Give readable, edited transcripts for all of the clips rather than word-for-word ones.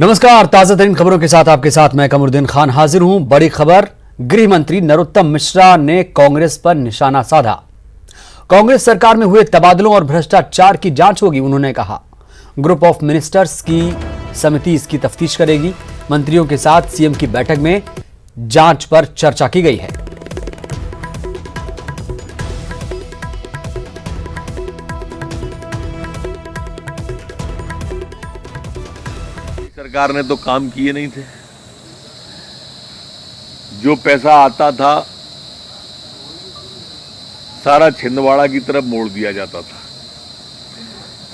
नमस्कार, ताजा तरीन खबरों के साथ आपके साथ मैं कमरुद्दीन खान हाजिर हूं। बड़ी खबर, गृह मंत्री नरोत्तम मिश्रा ने कांग्रेस पर निशाना साधा। कांग्रेस सरकार में हुए तबादलों और भ्रष्टाचार की जांच होगी। उन्होंने कहा ग्रुप ऑफ मिनिस्टर्स की समिति इसकी तफ्तीश करेगी। मंत्रियों के साथ सीएम की बैठक में जांच पर चर्चा की गई है। सरकार ने तो काम किए नहीं थे। जो पैसा आता था सारा छिंदवाड़ा की तरफ मोड़ दिया जाता था।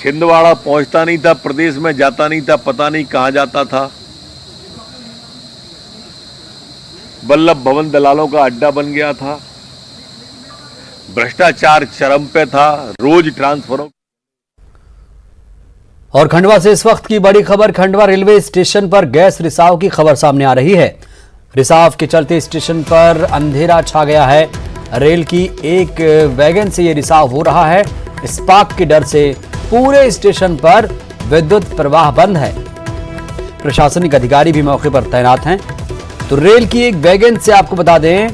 छिंदवाड़ा पहुंचता नहीं था, प्रदेश में जाता नहीं था, पता नहीं कहां जाता था। वल्लभ भवन दलालों का अड्डा बन गया था। भ्रष्टाचार चरम पे था। रोज ट्रांसफरों। और खंडवा से इस वक्त की बड़ी खबर, खंडवा रेलवे स्टेशन पर गैस रिसाव की खबर सामने आ रही है। रिसाव के चलते स्टेशन पर अंधेरा छा गया है। रेल की एक वैगन से यह रिसाव हो रहा है। स्पार्क के डर से पूरे स्टेशन पर विद्युत प्रवाह बंद है। प्रशासनिक अधिकारी भी मौके पर तैनात हैं। तो रेल की एक वैगन से आपको बता दें,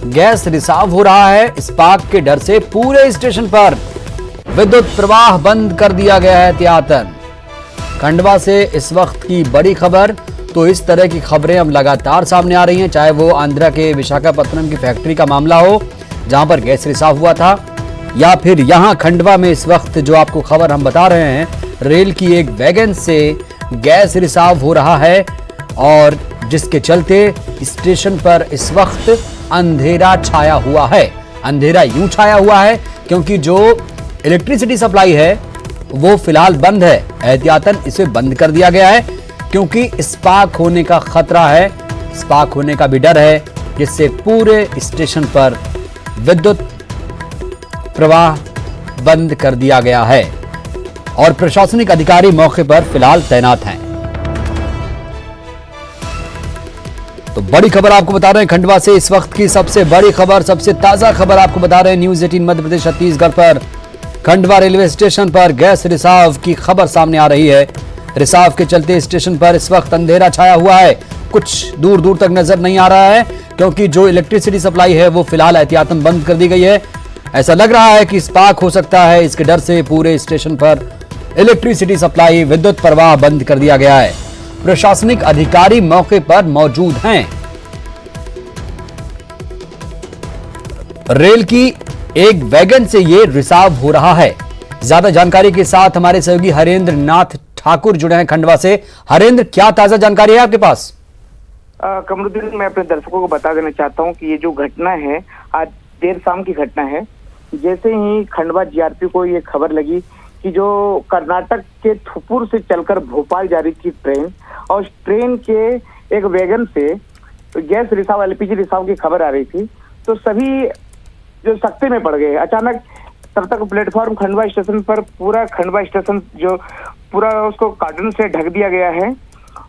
गैस रिसाव हो रहा है। स्पार्क के डर से पूरे स्टेशन पर विद्युत प्रवाह बंद कर दिया गया है एहतियातन। खंडवा से इस वक्त की बड़ी खबर। तो इस तरह की खबरें अब लगातार सामने आ रही हैं, चाहे वो आंध्रा के विशाखापत्तनम की फैक्ट्री का मामला हो जहां पर गैस रिसाव हुआ था, या फिर यहां खंडवा में इस वक्त जो आपको खबर हम बता रहे हैं, रेल की एक वैगन से गैस रिसाव हो रहा है और जिसके चलते स्टेशन पर इस वक्त अंधेरा छाया हुआ है। अंधेरा यूं छाया हुआ है क्योंकि जो इलेक्ट्रिसिटी सप्लाई है वो फिलहाल बंद है। एहतियातन इसे बंद कर दिया गया है क्योंकि स्पार्क होने का खतरा है, स्पार्क होने का भी डर है, जिससे पूरे स्टेशन पर विद्युत प्रवाह बंद कर दिया गया है और प्रशासनिक अधिकारी मौके पर फिलहाल तैनात हैं। तो बड़ी खबर आपको बता रहे हैं खंडवा से इस वक्त की सबसे बड़ी खबर, सबसे ताजा खबर आपको बता रहे हैं न्यूज 18 मध्य प्रदेश छत्तीसगढ़ पर। खंडवा रेलवे स्टेशन पर गैस रिसाव की खबर सामने आ रही है। रिसाव के चलते स्टेशन पर इस वक्त अंधेरा छाया हुआ है। कुछ दूर दूर तक नजर नहीं आ रहा है क्योंकि जो इलेक्ट्रिसिटी सप्लाई है वो फिलहाल एहतियातन बंद कर दी गई है। ऐसा लग रहा है कि स्पार्क हो सकता है। इसके डर से पूरे स्टेशन पर इलेक्ट्रिसिटी सप्लाई, विद्युत प्रवाह बंद कर दिया गया है। प्रशासनिक अधिकारी मौके पर मौजूद हैं। रेल की एक वैगन से ये रिसाव हो रहा है। ज्यादा जानकारी के साथ हमारे सहयोगी हरेंद्र नाथ ठाकुर जुड़े हैं खंडवा से। हरेंद्र, क्या ताजा जानकारी है आपके पास? कमरुद्दीन, मैं अपने दर्शकों को बता देना चाहता हूं कि ये जो घटना है आज देर शाम की घटना है। जैसे ही खंडवा जीआरपी को ये खबर लगी कि जो कर्नाटक के थुपुर से चलकर भोपाल जा रही थी ट्रेन, और उस ट्रेन के एक वैगन से गैस रिसाव, एलपीजी रिसाव की खबर आ रही थी, तो सभी जो सख्ते में पड़ गए। अचानक तब तक प्लेटफॉर्म खंडवा स्टेशन पर पूरा खंडवा स्टेशन जो पूरा उसको कार्टन से ढक दिया गया है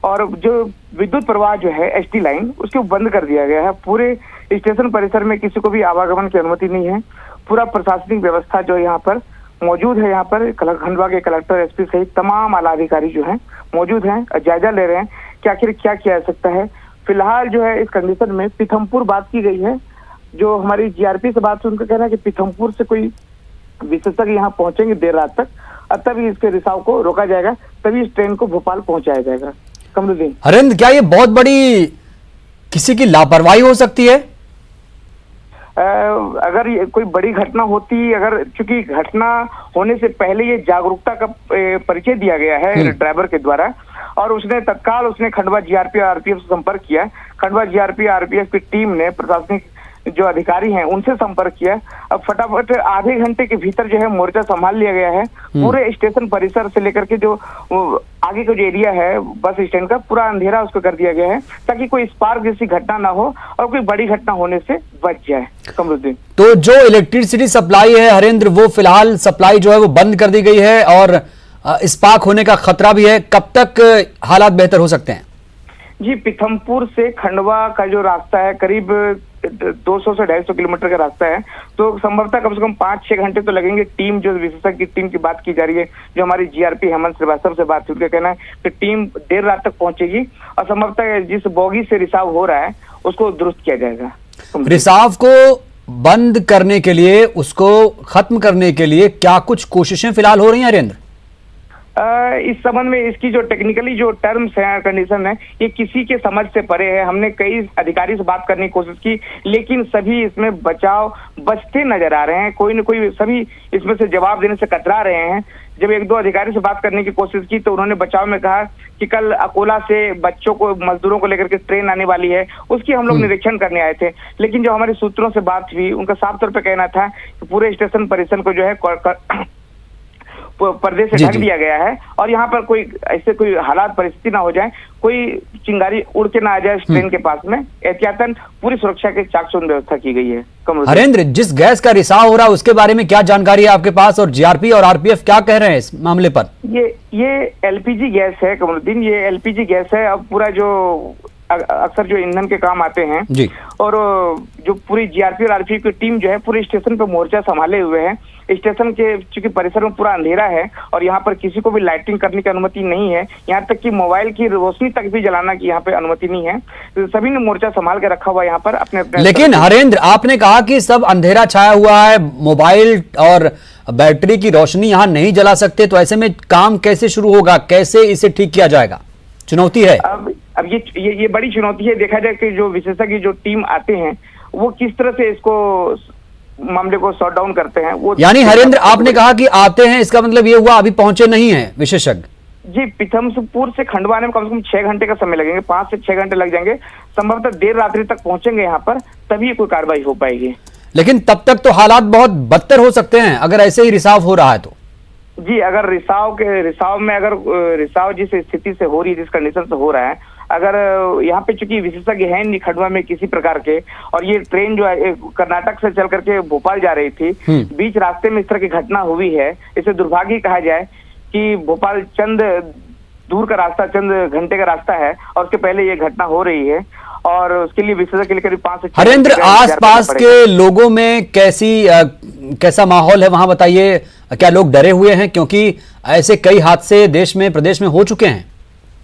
और जो विद्युत प्रवाह जो है एसटी लाइन उसको बंद कर दिया गया है। पूरे स्टेशन परिसर में किसी को भी आवागमन की अनुमति नहीं है। पूरा प्रशासनिक व्यवस्था जो यहाँ पर मौजूद है, यहाँ पर खंडवा के कलेक्टर, एसपी सहित तमाम आला अधिकारी जो है मौजूद हैं, जायजा ले रहे हैं कि आखिर क्या किया जा सकता है। फिलहाल जो है इस कंडीशन में पीथमपुर बात की गई है। जो हमारी जीआरपी से बात उनका कहना है कि पीथमपुर से कोई विशेषज्ञ यहाँ पहुंचेंगे देर रात तक, और तभी इसके रिसाव को रोका जाएगा, तभी इस ट्रेन को भोपाल पहुंचाया जाएगा। कमरुद्दीन, हरेंद्र, क्या ये बहुत बड़ी किसी की लापरवाही हो सकती है? अगर ये कोई बड़ी घटना होती, अगर चूंकि घटना होने से पहले ये जागरूकता का परिचय दिया गया है ड्राइवर के द्वारा, और उसने तत्काल उसने खंडवा जीआरपी और आरपीएफ से संपर्क किया। खंडवा जीआरपी आरपीएफ की टीम ने प्रशासनिक जो अधिकारी हैं उनसे संपर्क किया। अब फटाफट आधे घंटे के भीतर जो है मोर्चा संभाल लिया गया है। पूरे स्टेशन परिसर से लेकर के जो आगे का जो एरिया है बस स्टैंड का, पूरा अंधेरा उसको कर दिया गया है ताकि कोई स्पार्क जैसी घटना ना हो और कोई बड़ी घटना होने से बच जाए। कमरुद्दीन, तो जो इलेक्ट्रिसिटी सप्लाई है हरेंद्र, वो फिलहाल सप्लाई जो है वो बंद कर दी गई है और स्पार्क होने का खतरा भी है। कब तक हालात बेहतर हो सकते हैं? जी, पीथमपुर से खंडवा का जो रास्ता है करीब 200 से 250 किलोमीटर का रास्ता है, तो संभवतः कम से कम 5-6 घंटे तो लगेंगे। टीम जो विशेषज्ञ की टीम की बात की जा रही है, जो हमारी जीआरपी हेमंत श्रीवास्तव से बात हुई, उनका कहना है कि टीम देर रात तक पहुंचेगी और संभवतः जिस बोगी से रिसाव हो रहा है उसको दुरुस्त किया जाएगा। रिसाव को बंद करने के लिए, उसको खत्म करने के लिए क्या कुछ कोशिशें फिलहाल हो रही हैं हरेंद्र? इस संबंध में इसकी जो टेक्निकली जो टर्म्स है, कंडीशन है, ये किसी के समझ से परे है। हमने कई अधिकारी से बात करने की कोशिश की, लेकिन सभी इसमें बचते नजर आ रहे हैं। कोई न कोई सभी इसमें से जवाब देने से कतरा रहे हैं। जब 1-2 अधिकारी से बात करने की कोशिश की तो उन्होंने बचाव में कहा कि कल अकोला से बच्चों को, मजदूरों को लेकर के ट्रेन आने वाली है, उसकी हम लोग निरीक्षण करने आए थे। लेकिन जो हमारे सूत्रों से बात हुई, उनका साफ तौर पर कहना था कि पूरे स्टेशन परिसर को जो है पर्दे से ढक दिया गया है और यहाँ पर कोई ऐसे कोई हालात परिस्थिति ना हो जाए, कोई चिंगारी उड़ के ना आ जाए ट्रेन के पास में। एहतियातन पूरी सुरक्षा के चाक-चौबंद व्यवस्था की गई है। हरेंद्र, जिस गैस का रिसाव हो रहा है उसके बारे में क्या जानकारी है आपके पास, और जीआरपी और आरपीएफ क्या कह रहे हैं इस मामले पर? ये एलपीजी गैस है कमरुद्दीन, ये एलपीजी गैस है। अब पूरा जो अक्सर जो ईंधन के काम आते हैं जी, और जो पूरी जीआरपी और आरपीएफ की टीम जो है पूरे स्टेशन पे मोर्चा संभाले हुए है। स्टेशन के चूंकि परिसर में पूरा अंधेरा है और यहाँ पर किसी को भी लाइटिंग करने की अनुमति नहीं है, यहाँ तक कि मोबाइल की रोशनी तक भी जलाना की यहाँ पे अनुमति नहीं है। तो सभी ने मोर्चा संभाल के रखा हुआ यहाँ पर अपने अपने। लेकिन हरेंद्र, आपने कहा कि सब अंधेरा छाया हुआ है, मोबाइल और बैटरी की रोशनी यहाँ नहीं जला सकते, तो ऐसे में काम कैसे शुरू होगा, कैसे इसे ठीक किया जाएगा? चुनौती है। अब ये बड़ी चुनौती है। देखा जाए कि जो विशेषज्ञ जो टीम आते हैं वो किस तरह से इसको मामले को शॉट डाउन करते हैं। वो यानी हरेंद्र, आपने कहा कि आते हैं, इसका मतलब ये हुआ अभी पहुंचे नहीं है विशेषज्ञ? जी, पीथमपुर से खंडवा आने में कम से कम 6 घंटे का समय लगेंगे, 5 से 6 घंटे लग जाएंगे। संभवतः देर रात्रि तक पहुंचेंगे यहाँ पर, तभी कोई कार्रवाई हो पाएगी। लेकिन तब तक तो हालात बहुत बदतर हो सकते हैं अगर ऐसे ही रिसाव हो रहा है तो। जी, अगर रिसाव जिस स्थिति से हो रही है, जिस कंडीशन से हो रहा है, अगर यहाँ पे चूंकि विशेषज्ञ है नहीं खंडवा में किसी प्रकार के, और ये ट्रेन जो है कर्नाटक से चल करके भोपाल जा रही थी, बीच रास्ते में इस तरह की घटना हुई है, इसे दुर्भाग्य कहा जाए कि भोपाल चंद दूर का रास्ता, चंद घंटे का रास्ता है और उसके पहले ये घटना हो रही है और उसके लिए विशेषज्ञ के लिए करीब 5 से 6 हरेंद्र, आसपास के लोगों में कैसा माहौल है वहां बताइए? क्या लोग डरे हुए हैं, क्योंकि ऐसे कई हादसे देश में, प्रदेश में हो चुके हैं?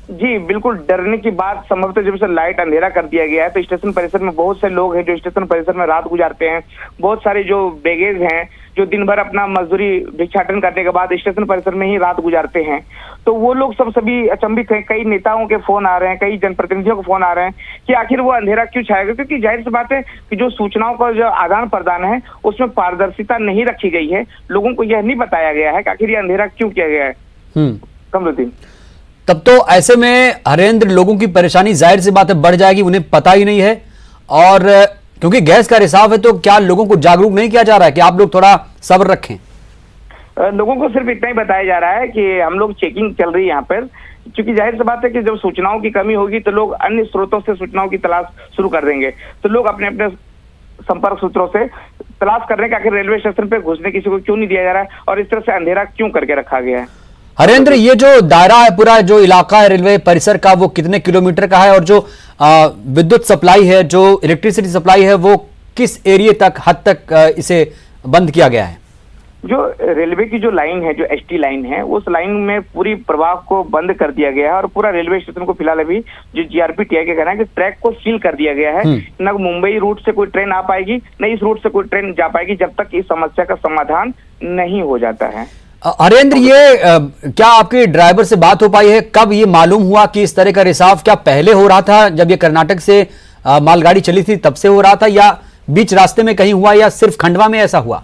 जी बिल्कुल, डरने की बात संभवतः जब से लाइट अंधेरा कर दिया गया है तो स्टेशन परिसर में बहुत से लोग हैं जो स्टेशन परिसर में रात गुजारते हैं। बहुत सारे जो बैगेज हैं जो दिन भर अपना मजदूरी भिक्षाटन करने के बाद स्टेशन परिसर में ही रात गुजारते हैं, तो वो लोग सभी अचंभित हैं। कई नेताओं के फोन आ रहे हैं, कई जनप्रतिनिधियों के फोन आ रहे हैं कि आखिर वो अंधेरा क्यों छाएगा, क्योंकि जाहिर सी बात है कि जो सूचनाओं का जो आदान प्रदान है उसमें पारदर्शिता नहीं रखी गई है। लोगों को यह नहीं बताया गया है कि आखिर ये अंधेरा क्यों किया गया है। कमरुद्दीन, तब तो ऐसे में हरेंद्र, लोगों की परेशानी जाहिर सी बात है बढ़ जाएगी, उन्हें पता ही नहीं है। और क्योंकि गैस का रिसाव है तो क्या लोगों को जागरूक नहीं किया जा रहा है कि आप लोग थोड़ा सब्र रखें? लोगों को सिर्फ इतना ही बताया जा रहा है कि हम लोग चेकिंग चल रही है यहाँ पर, क्योंकि जाहिर सी बात है कि जब सूचनाओं की कमी होगी तो लोग अन्य स्रोतों से सूचनाओं की तलाश शुरू कर देंगे। तो लोग अपने अपने संपर्क सूत्रों से तलाश कर रहे हैं कि आखिर रेलवे स्टेशन पर घुसने किसी को क्यों नहीं दिया जा रहा है और इस तरह से अंधेरा क्यों करके रखा गया है। हरेंद्र, ये जो दायरा है, पूरा जो इलाका है रेलवे परिसर का, वो कितने किलोमीटर का है, और जो विद्युत सप्लाई है, जो इलेक्ट्रिसिटी सप्लाई है, वो किस एरिया तक, हद तक इसे बंद किया गया है? जो रेलवे की जो लाइन है, जो एसटी लाइन है, उस लाइन में पूरी प्रवाह को बंद कर दिया गया है और पूरा रेलवे स्टेशन को फिलहाल अभी जो जीआरपी टीआई का कहना है कि ट्रैक को सील कर दिया गया है। न मुंबई रूट से कोई ट्रेन आ पाएगी, न इस रूट से कोई ट्रेन जा पाएगी जब तक इस समस्या का समाधान नहीं हो जाता है। हरेंद्र, ये क्या आपके ड्राइवर से बात हो पाई है? कब ये मालूम हुआ कि इस तरह का रिसाव क्या पहले हो रहा था, जब ये कर्नाटक से मालगाड़ी चली थी तब से हो रहा था, या बीच रास्ते में कहीं हुआ, या सिर्फ खंडवा में ऐसा हुआ?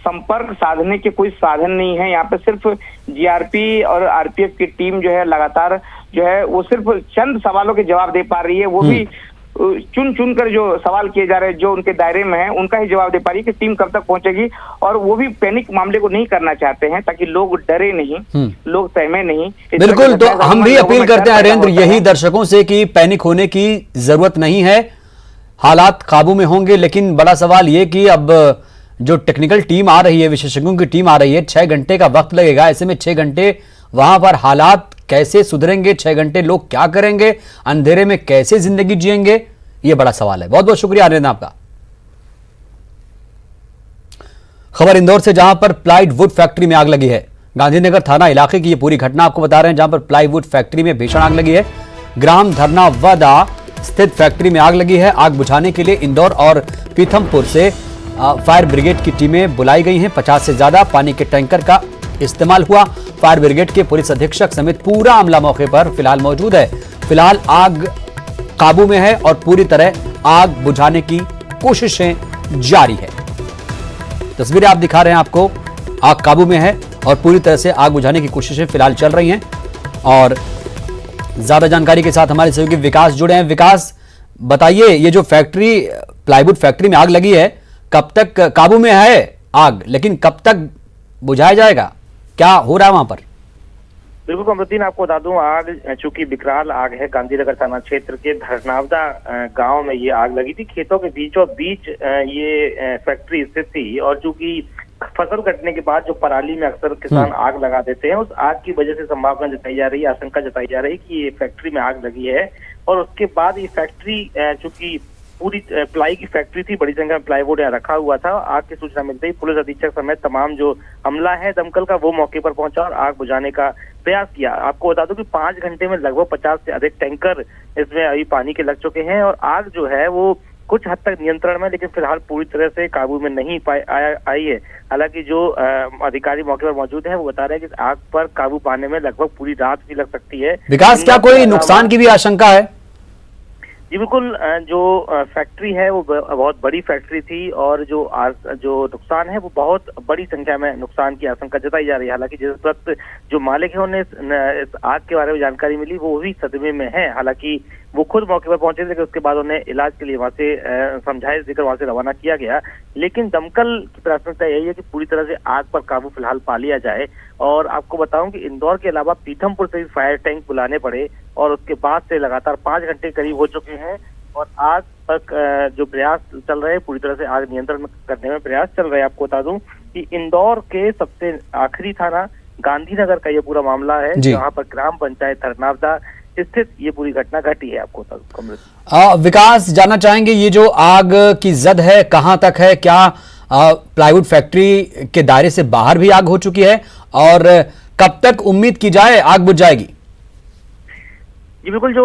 संपर्क साधने के कोई साधन नहीं है यहाँ पे। सिर्फ जीआरपी और आरपीएफ की टीम जो है लगातार जो है वो सिर्फ चंद सवालों के जवाब दे पा रही है। वो भी चुन कर जो सवाल किए जा रहे हैं, जो उनके दायरे में है, उनका ही जवाब दे पा रही है कि टीम कब तक पहुंचेगी। और वो भी पैनिक मामले को नहीं करना चाहते हैं ताकि लोग डरे नहीं, लोग सहमे नहीं। बिल्कुल, तो हम भी अपील करते हैं हरेंद्र यही दर्शकों से कि पैनिक होने की जरूरत नहीं है, हालात काबू में होंगे। लेकिन बड़ा सवाल ये कि अब जो टेक्निकल टीम आ रही है, विशेषज्ञों की टीम आ रही है, 6 घंटे का वक्त लगेगा। ऐसे में 6 घंटे वहां पर हालात कैसे सुधरेंगे, 6 घंटे लोग क्या करेंगे, अंधेरे में कैसे जिंदगी जिएंगे, यह बड़ा सवाल है। बहुत बहुत शुक्रिया आर्यन आपका। खबर इंदौर से, जहां पर प्लाईवुड फैक्ट्री में आग लगी है। गांधीनगर थाना इलाके की यह पूरी घटना आपको बता रहे हैं, जहां पर प्लाईवुड फैक्ट्री में भीषण आग लगी है। ग्राम धरनावदा स्थित फैक्ट्री में आग लगी है। आग बुझाने के लिए इंदौर और पीथमपुर से फायर ब्रिगेड की टीमें बुलाई गई हैं। 50 से ज्यादा पानी के टैंकर का इस्तेमाल हुआ। फायर ब्रिगेड के पुलिस अधीक्षक समेत पूरा अमला मौके पर फिलहाल मौजूद है। फिलहाल आग काबू में है और पूरी तरह आग बुझाने की कोशिशें जारी है। तस्वीरें आप दिखा रहे हैं आपको, आग काबू में है और पूरी तरह से आग बुझाने की कोशिशें फिलहाल चल रही हैं। और ज्यादा जानकारी के साथ हमारे सहयोगी विकास जुड़े हैं। विकास, बताइए, ये जो फैक्ट्री प्लाईवुड फैक्ट्री में आग लगी है, कब तक काबू में है आग, लेकिन कब तक बुझाया जाएगा, क्या हो रहा है वहां पर? बिल्कुल कमरुद्दीन, आपको बता दूं, आग चूंकि विकराल आग है, गांधीनगर थाना क्षेत्र के धरनावदा गांव में ये आग लगी थी। खेतों के बीचों बीच ये फैक्ट्री स्थित थी और चूंकि फसल कटने के बाद जो पराली में अक्सर किसान आग लगा देते हैं, उस आग की वजह से संभावना जताई जा रही है, आशंका जताई जा रही है कि ये फैक्ट्री में आग लगी है। और उसके बाद ये फैक्ट्री चूंकि पूरी प्लाई की फैक्ट्री थी, बड़ी संख्या में प्लाईवुड यहाँ रखा हुआ था। आग की सूचना मिलते ही पुलिस अधीक्षक समेत तमाम जो अमला है दमकल का, वो मौके पर पहुंचा और आग बुझाने का प्रयास किया। आपको बता दूं कि 5 घंटे में लगभग 50 से अधिक टैंकर इसमें अभी पानी के लग चुके हैं और आग जो है वो कुछ हद तक नियंत्रण में, लेकिन फिलहाल पूरी तरह से काबू में नहीं आई है। हालांकि जो अधिकारी मौके पर मौजूद है वो बता रहे हैं कि आग पर काबू पाने में लगभग पूरी रात भी लग सकती है। विकास, क्या कोई नुकसान की भी आशंका है? जी बिल्कुल, जो फैक्ट्री है वो बहुत बड़ी फैक्ट्री थी और जो नुकसान है वो बहुत बड़ी संख्या में नुकसान की आशंका जताई जा रही है। हालांकि जिस वक्त जो मालिक है उन्हें इस आग के बारे में जानकारी मिली, वो भी सदमे में है। हालांकि वो खुद मौके पर पहुंचे थे, लेकिन उसके बाद उन्हें इलाज के लिए वहां से समझाइश देकर वहां से रवाना किया गया। लेकिन दमकल की प्राथमिकता यही है कि पूरी तरह से आग पर काबू फिलहाल पा लिया जाए। और आपको बताऊं कि इंदौर के अलावा पीथमपुर से भी फायर टैंक बुलाने पड़े और उसके बाद से लगातार 5 घंटे करीब हो चुके हैं और आग पर जो प्रयास चल रहे हैं, पूरी तरह से आग नियंत्रण करने में प्रयास चल रहे हैं। आपको बता दूं कि इंदौर के सबसे आखिरी थाना गांधीनगर का ये पूरा मामला है, जहाँ पर ग्राम पंचायत धरनावदा स्थित ये पूरी घटना घटी है। आपको बता दूं विकास, जानना चाहेंगे ये जो आग की जद है कहां तक है? क्या प्लाईवुड फैक्ट्री के दायरे से बाहर भी आग हो चुकी है और कब तक उम्मीद की जाए आग बुझ जाएगी? जी बिल्कुल, जो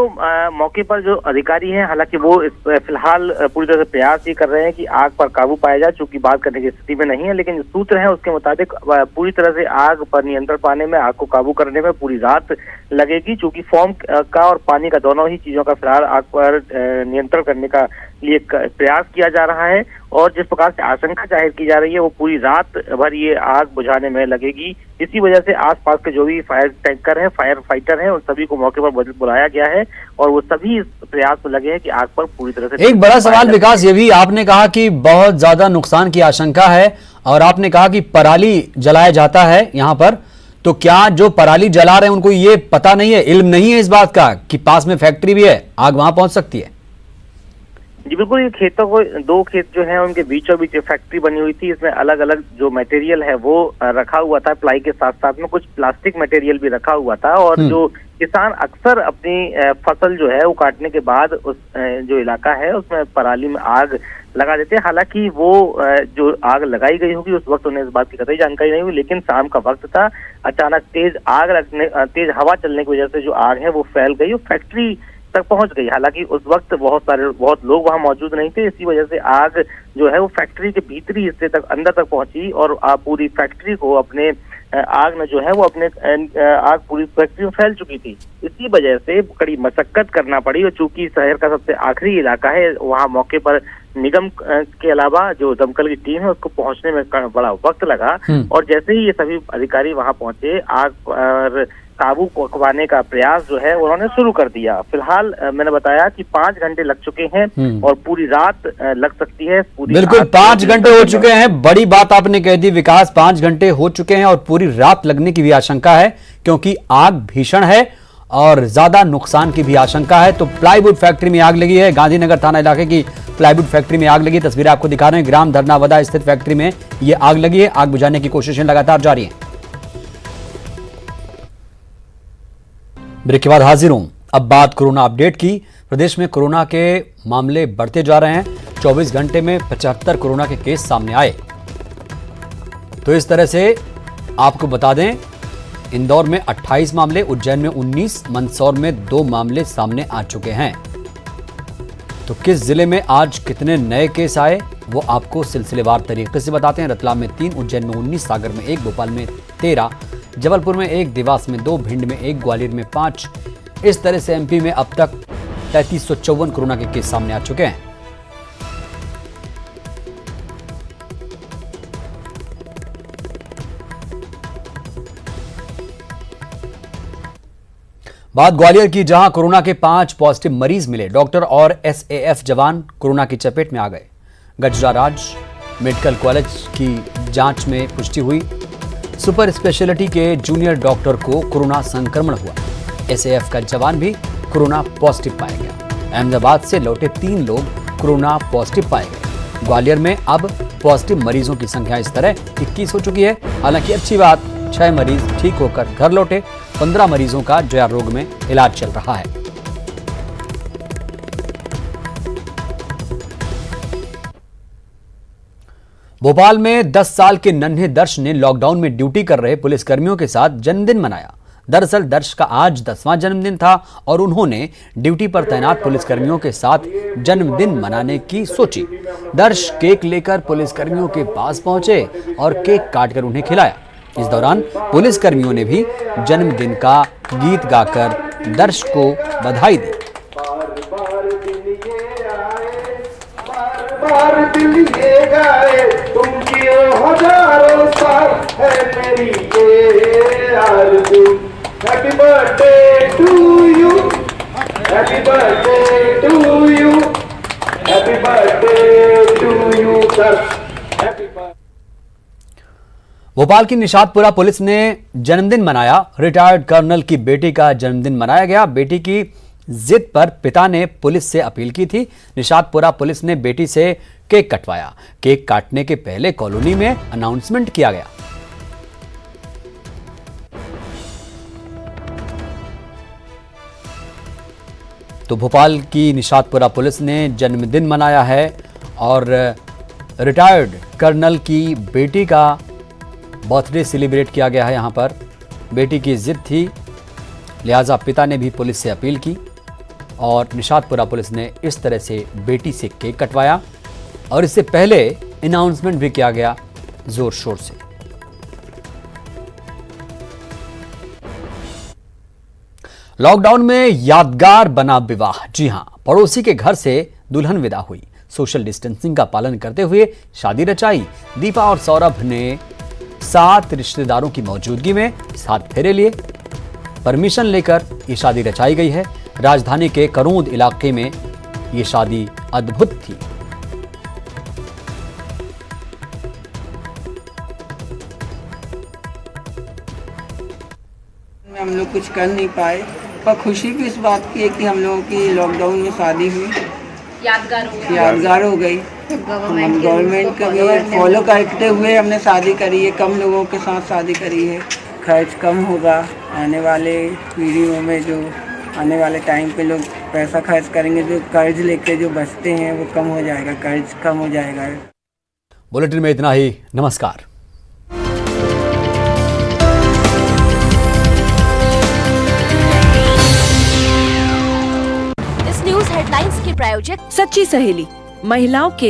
मौके पर जो अधिकारी हैं, हालांकि वो फिलहाल पूरी तरह से प्रयास ये कर रहे हैं कि आग पर काबू पाया जाए, चूंकि बात करने की स्थिति में नहीं है। लेकिन जो सूत्र हैं उसके मुताबिक पूरी तरह से आग पर नियंत्रण पाने में, आग को काबू करने में पूरी रात लगेगी, चूंकि फोम का और पानी का दोनों ही चीजों का फिलहाल आग पर नियंत्रण करने का लिए प्रयास किया जा रहा है। और जिस प्रकार से आशंका जाहिर की जा रही है वो पूरी रात भर ये आग बुझाने में लगेगी। इसी वजह से आसपास के जो भी फायर टैंकर हैं, फायर फाइटर हैं, उन सभी को मौके पर बुलाया गया है और वो सभी इस प्रयास में लगे हैं कि आग पर पूरी तरह से। एक बड़ा सवाल विकास ये भी, आपने कहा कि बहुत ज्यादा नुकसान की आशंका है और आपने कहा कि पराली जलाया जाता है यहाँ पर, तो क्या जो पराली जला रहे हैं उनको ये पता नहीं है, इल्म नहीं है इस बात का कि पास में फैक्ट्री भी है, आग वहां पहुंच सकती है? जी बिल्कुल, ये खेतों को 2 खेत जो है उनके बीचों बीच फैक्ट्री बनी हुई थी। इसमें अलग अलग जो मटेरियल है वो रखा हुआ था, प्लाई के साथ साथ में कुछ प्लास्टिक मटेरियल भी रखा हुआ था। और जो किसान अक्सर अपनी फसल जो है वो काटने के बाद उस जो इलाका है उसमें पराली में आग लगा देते हैं। हालांकि वो जो आग लगाई गई होगी उस वक्त उन्हें इस बात की कतई जानकारी नहीं हुई, लेकिन शाम का वक्त था, अचानक तेज हवा चलने की वजह से जो आग है वो फैल गई और फैक्ट्री तक पहुंच गई। हालांकि उस वक्त बहुत लोग वहां मौजूद नहीं थे, इसी वजह से आग जो है वो फैक्ट्री के भीतरी हिस्से तक, अंदर तक पहुंची और पूरी फैक्ट्री को अपने आग में जो है वो अपने आग पूरी फैक्ट्री में फैल चुकी थी। इसी वजह से कड़ी मशक्कत करना पड़ी और चूंकि शहर का सबसे आखिरी इलाका है, वहां मौके पर निगम के अलावा जो दमकल की टीम है उसको पहुंचने में बड़ा वक्त लगा। और जैसे ही ये सभी अधिकारी वहां पहुंचे, आग पर काबू पाने का प्रयास जो है उन्होंने शुरू कर दिया। फिलहाल मैंने बताया कि 5 घंटे लग चुके हैं और पूरी रात लग सकती है। बिल्कुल, 5 घंटे हो चुके हैं, बड़ी बात आपने कह दी विकास, 5 घंटे हो चुके हैं और पूरी रात लगने की भी आशंका है क्योंकि आग भीषण है और ज्यादा नुकसान की भी आशंका है। तो प्लाईवुड फैक्ट्री में आग लगी है, गांधीनगर थाना इलाके की प्लाईवुड फैक्ट्री में आग लगी। तस्वीरें आपको दिखा रहे हैं, ग्राम धरनावदा स्थित फैक्ट्री में ये आग लगी है। आग बुझाने की कोशिशें लगातार जारी हैं। ब्रेक के बाद हाजिर हूं। अब बात कोरोना अपडेट की। प्रदेश में कोरोना के मामले बढ़ते जा रहे हैं। 24 घंटे में 75 कोरोना के केस सामने आए। तो इस तरह से आपको बता दें, इंदौर में 28 मामले, उज्जैन में 19, मंदसौर में 2 मामले सामने आ चुके हैं। तो किस जिले में आज कितने नए केस आए वो आपको सिलसिलेवार तरीके से बताते हैं। रतलाम में 3, उज्जैन में 19, सागर में 1, भोपाल में 13, जबलपुर में 1, देवास में 2, भिंड में 1, ग्वालियर में 5। इस तरह से एमपी में अब तक 3354 कोरोना के केस सामने आ चुके हैं। बात ग्वालियर की, जहां कोरोना के 5 पॉजिटिव मरीज मिले। डॉक्टर और एसएएफ जवान कोरोना की चपेट में आ गए। गजराराज मेडिकल कॉलेज की जांच में पुष्टि हुई। सुपर स्पेशलिटी के जूनियर डॉक्टर को कोरोना संक्रमण हुआ। एसएएफ का जवान भी कोरोना पॉजिटिव पाया गया। अहमदाबाद से लौटे 3 लोग कोरोना पॉजिटिव पाए गए। ग्वालियर में अब पॉजिटिव मरीजों की संख्या इस तरह 21 हो चुकी है। हालांकि अच्छी बात, 6 मरीज ठीक होकर घर लौटे। 15 मरीजों का जया रोग में इलाज चल रहा है। भोपाल में 10 साल के नन्हे दर्श ने लॉकडाउन में ड्यूटी कर रहे पुलिसकर्मियों के साथ जन्मदिन मनाया। दरअसल दर्श का आज 10वां जन्मदिन था और उन्होंने ड्यूटी पर तैनात पुलिसकर्मियों के साथ जन्मदिन मनाने की सोची। दर्श केक लेकर पुलिसकर्मियों के पास पहुंचे और केक काटकर उन्हें खिलाया। इस दौरान पुलिसकर्मियों ने भी जन्मदिन का गीत गाकर दर्श को बधाई दी। बार दिन ये गाए, तुम जियो हजारों साल, है मेरी ये आरज़ू। Happy birthday to you, happy birthday to you, happy birthday to you sir, happy birthday. Bhopal की निशातपुरा पुलिस ने जन्मदिन मनाया। रिटायर्ड कर्नल की बेटी का जन्मदिन मनाया गया। बेटी की जिद पर पिता ने पुलिस से अपील की थी। निशातपुरा पुलिस ने बेटी से केक कटवाया। केक काटने के पहले कॉलोनी में अनाउंसमेंट किया गया। तो भोपाल की निशातपुरा पुलिस ने जन्मदिन मनाया है और रिटायर्ड कर्नल की बेटी का बर्थडे सेलिब्रेट किया गया है। यहां पर बेटी की जिद थी, लिहाजा पिता ने भी पुलिस से अपील की और निशातपुरा पुलिस ने इस तरह से बेटी से केक कटवाया और इससे पहले अनाउंसमेंट भी किया गया जोर शोर से। लॉकडाउन में यादगार बना विवाह। जी हां, पड़ोसी के घर से दुल्हन विदा हुई। सोशल डिस्टेंसिंग का पालन करते हुए शादी रचाई। दीपा और सौरभ ने 7 रिश्तेदारों की मौजूदगी में 7 फेरे लिए। परमिशन लेकर ये शादी रचाई गई है। राजधानी के करोंद इलाके में ये शादी अद्भुत थी। हम लोग कुछ कर नहीं पाए, पर खुशी भी इस बात की है कि हम लोगों की लॉकडाउन में शादी हुई, यादगार हो गई। हम गवर्नमेंट का भी फॉलो करते हुए हमने शादी करी है। कम लोगों के साथ शादी करी है। खर्च कम होगा। आने वाले पीढ़ियों में जो आने वाले टाइम पे लोग पैसा खर्च करेंगे, जो कर्ज लेके जो बचते हैं वो कम हो जाएगा, कर्ज कम हो जाएगा। बुलेटिन में इतना ही। नमस्कार। इस न्यूज हेडलाइंस के प्रायोजक सच्ची सहेली, महिलाओं के